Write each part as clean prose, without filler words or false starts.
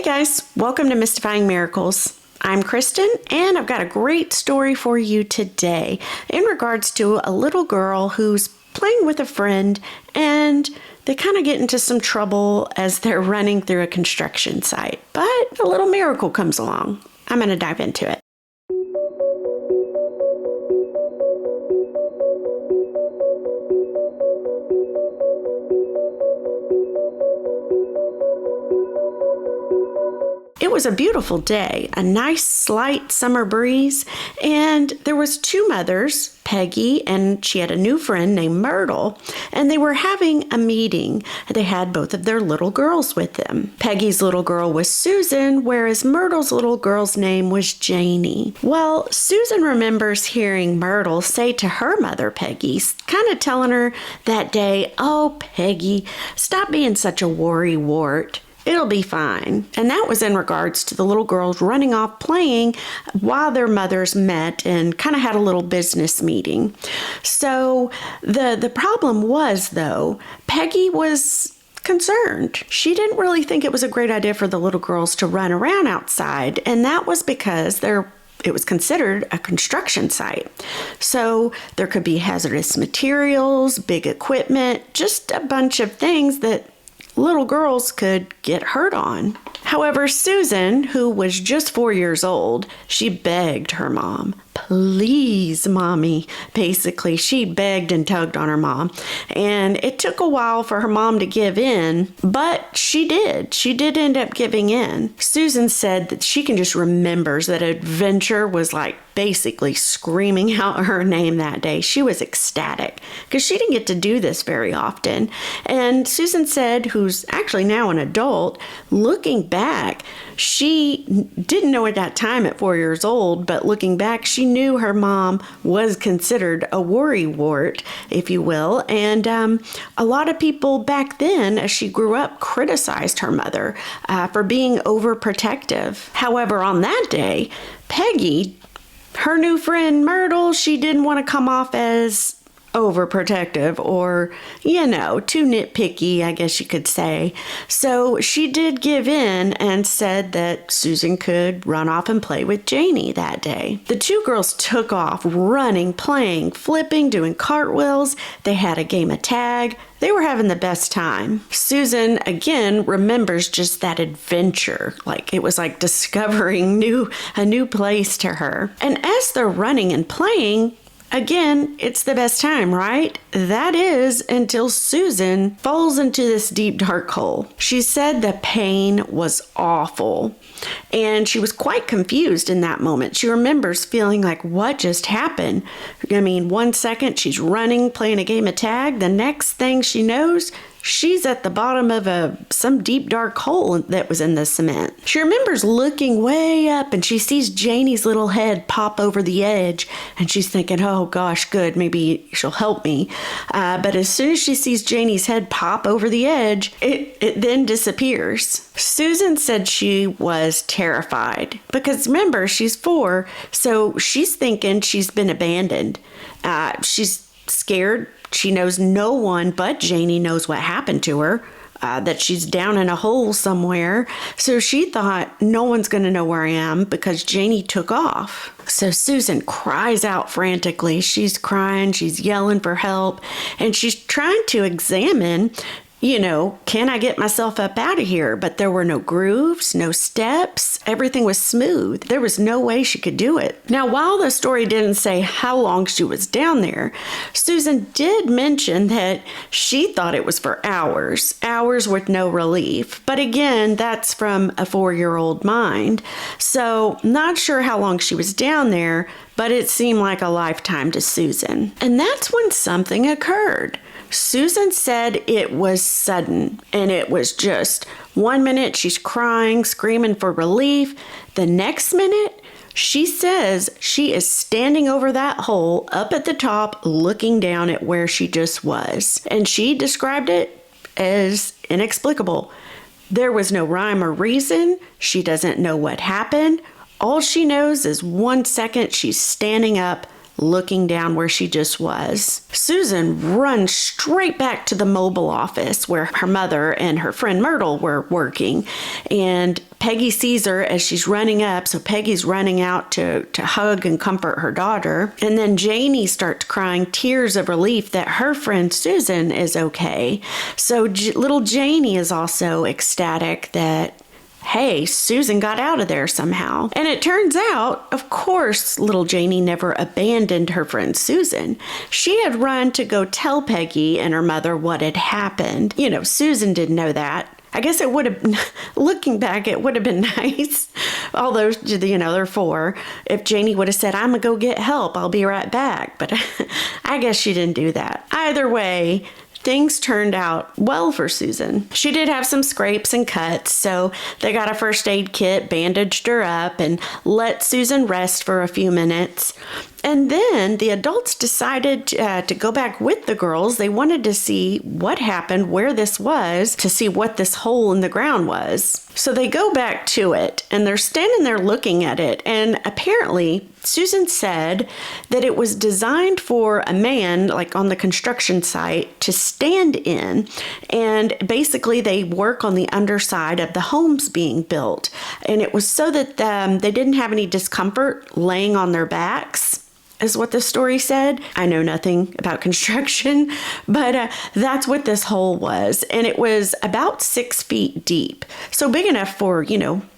guys, welcome to Mystifying Miracles. I'm Kristen, and I've got a great story for you today in regards to a little girl who's playing with a friend, and they kind of get into some trouble as they're running through a construction site. But a little miracle comes along. I'm going to dive into it. It was a beautiful day, a nice slight summer breeze, and there was two mothers, Peggy, and she had a new friend named Myrtle, and they were having a meeting. They had both of their little girls with them. Peggy's little girl was Susan, whereas Myrtle's little girl's name was Janie. Well, Susan remembers hearing Myrtle say to her mother, Peggy, kind of telling her that day, "Oh, Peggy, stop being such a worrywart. It'll be fine." And that was in regards to the little girls running off playing while their mothers met and kind of had a little business meeting. So the problem was, though, Peggy was concerned. She didn't really think it was a great idea for the little girls to run around outside, and that was because it was considered a construction site. So there could be hazardous materials, big equipment, just a bunch of things that little girls could get hurt on. However, Susan, who was just 4 years old, she begged her mom, "Please, Mommy." Basically, she begged and tugged on her mom. And it took a while for her mom to give in, but she did. She did end up giving in. Susan said that she can just remembers that adventure was like basically screaming out her name that day. She was ecstatic because she didn't get to do this very often. And Susan said, who's actually now an adult, looking back, she didn't know at that time at 4 years old, but looking back, she knew her mom was considered a worrywart, if you will. And a lot of people back then, as she grew up, criticized her mother for being overprotective. However, on that day, Peggy, her new friend Myrtle, she didn't want to come off as overprotective or, too nitpicky, I guess you could say. So she did give in and said that Susan could run off and play with Janie that day. The two girls took off running, playing, flipping, doing cartwheels. They had a game of tag. They were having the best time. Susan, again, remembers just that adventure. It was like discovering a new place to her. And as they're running and playing, again, it's the best time, right? That is until Susan falls into this deep, dark hole. She said the pain was awful, and she was quite confused in that moment. She remembers feeling like, what just happened? 1 second she's running, playing a game of tag. The next thing she knows, she's at the bottom of some deep, dark hole that was in the cement. She remembers looking way up, and she sees Janie's little head pop over the edge, and she's thinking, oh gosh, good, maybe she'll help me. But as soon as she sees Janie's head pop over the edge, it then disappears. Susan said she was terrified because remember, she's 4, so she's thinking she's been abandoned. She's scared. She knows no one but Janie knows what happened to her, that she's down in a hole somewhere. So she thought, no one's going to know where I am because Janie took off. So Susan cries out frantically. She's crying, she's yelling for help, and she's trying to examine, can I get myself up out of here? But there were no grooves, no steps. Everything was smooth. There was no way she could do it. Now, while the story didn't say how long she was down there, Susan did mention that she thought it was for hours with no relief. But again, that's from a 4-year-old mind. So not sure how long she was down there, but it seemed like a lifetime to Susan. And that's when something occurred. Susan said it was sudden, and it was just 1 minute she's crying, screaming for relief. The next minute, she says she is standing over that hole up at the top, looking down at where she just was. And she described it as inexplicable. There was no rhyme or reason. She doesn't know what happened. All she knows is 1 second she's standing up looking down where she just was. Susan runs straight back to the mobile office where her mother and her friend Myrtle were working. And Peggy sees her as she's running up, so Peggy's running out to hug and comfort her daughter. And then Janie starts crying tears of relief that her friend Susan is okay. So little Janie is also ecstatic that, hey, Susan got out of there somehow. And it turns out, of course, little Janie never abandoned her friend Susan. She had run to go tell Peggy and her mother what had happened. Susan didn't know that. I guess it would have, looking back, it would have been nice, although, they're four, if Janie would have said, I'm going to go get help, I'll be right back. But I guess she didn't do that. Either way, things turned out well for Susan. She did have some scrapes and cuts, so they got a first aid kit, bandaged her up, and let Susan rest for a few minutes. And then the adults decided to go back with the girls. They wanted to see what happened, where this was, to see what this hole in the ground was. So they go back to it, and they're standing there looking at it. And apparently, Susan said that it was designed for a man, like on the construction site, to stand in. And basically, they work on the underside of the homes being built. And it was so that they didn't have any discomfort laying on their backs, is what the story said. I know nothing about construction, but that's what this hole was. And it was about 6 feet deep. So big enough for,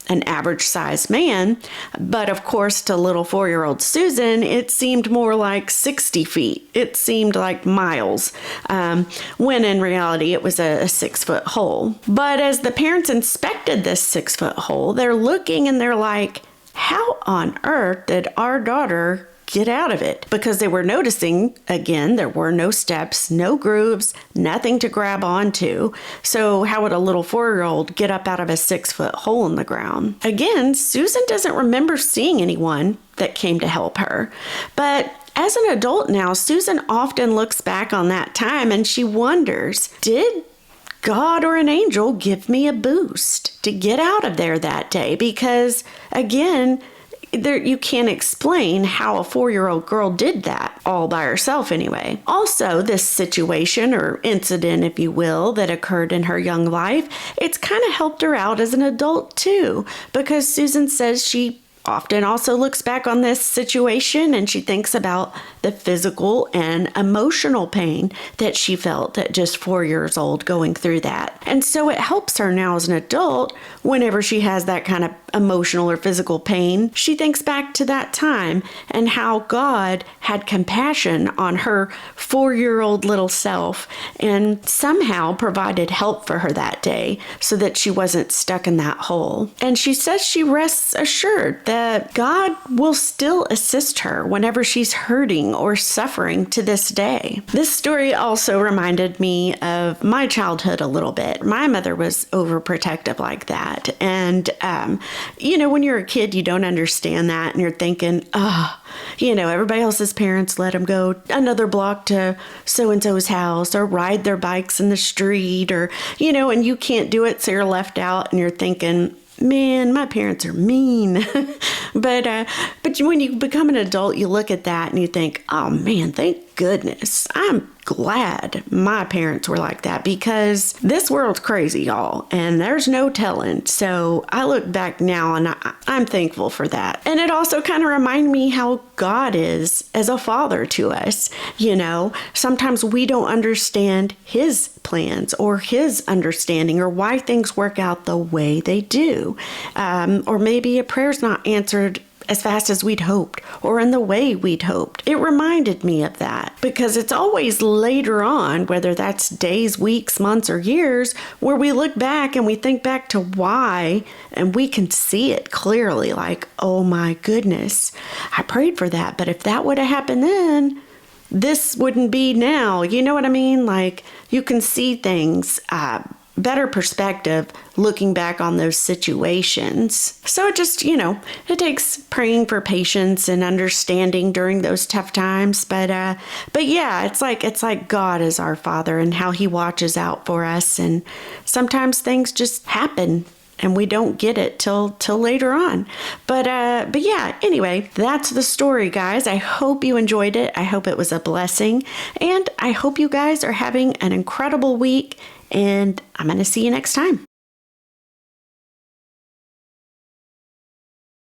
an average sized man. But of course, to little 4-year-old Susan, it seemed more like 60 feet. It seemed like miles, when in reality, it was a 6-foot hole. But as the parents inspected this 6-foot hole, they're looking and they're like, how on earth did our daughter get out of it? Because they were noticing, again, there were no steps, no grooves, nothing to grab onto. So how would a little 4-year-old get up out of a 6-foot hole in the ground? Again, Susan doesn't remember seeing anyone that came to help her. But as an adult now, Susan often looks back on that time and she wonders, did God or an angel give me a boost to get out of there that day? Because again, you can't explain how a 4-year-old girl did that all by herself anyway. Also, this situation or incident, if you will, that occurred in her young life, it's kind of helped her out as an adult too, because Susan says she often also looks back on this situation and she thinks about the physical and emotional pain that she felt at just 4 years old going through that. And so it helps her now as an adult whenever she has that kind of emotional or physical pain. She thinks back to that time and how God had compassion on her 4-year-old little self and somehow provided help for her that day so that she wasn't stuck in that hole. And she says she rests assured that God will still assist her whenever she's hurting or suffering to this day. This story also reminded me of my childhood a little bit. My mother was overprotective like that. And, when you're a kid, you don't understand that. And you're thinking, everybody else's parents let them go another block to so-and-so's house or ride their bikes in the street or, and you can't do it. So you're left out and you're thinking, man, my parents are mean. But when you become an adult, you look at that and you think, oh man, thank goodness. I'm glad my parents were like that because this world's crazy, y'all, and there's no telling. So I look back now and I'm thankful for that. And it also kind of reminded me how God is as a father to us. Sometimes we don't understand his plans or his understanding or why things work out the way they do. Or maybe a prayer's not answered as fast as we'd hoped or in the way we'd hoped. It reminded me of that because it's always later on, whether that's days, weeks, months, or years, where we look back and we think back to why and we can see it clearly like, oh my goodness, I prayed for that. But if that would have happened then, this wouldn't be now. You know what I mean? Like you can see things, better perspective looking back on those situations. So it just, it takes praying for patience and understanding during those tough times. But yeah, it's like God is our Father and how he watches out for us. And sometimes things just happen and we don't get it till later on. But yeah, anyway, that's the story, guys. I hope you enjoyed it. I hope it was a blessing, and I hope you guys are having an incredible week, and I'm going to see you next time.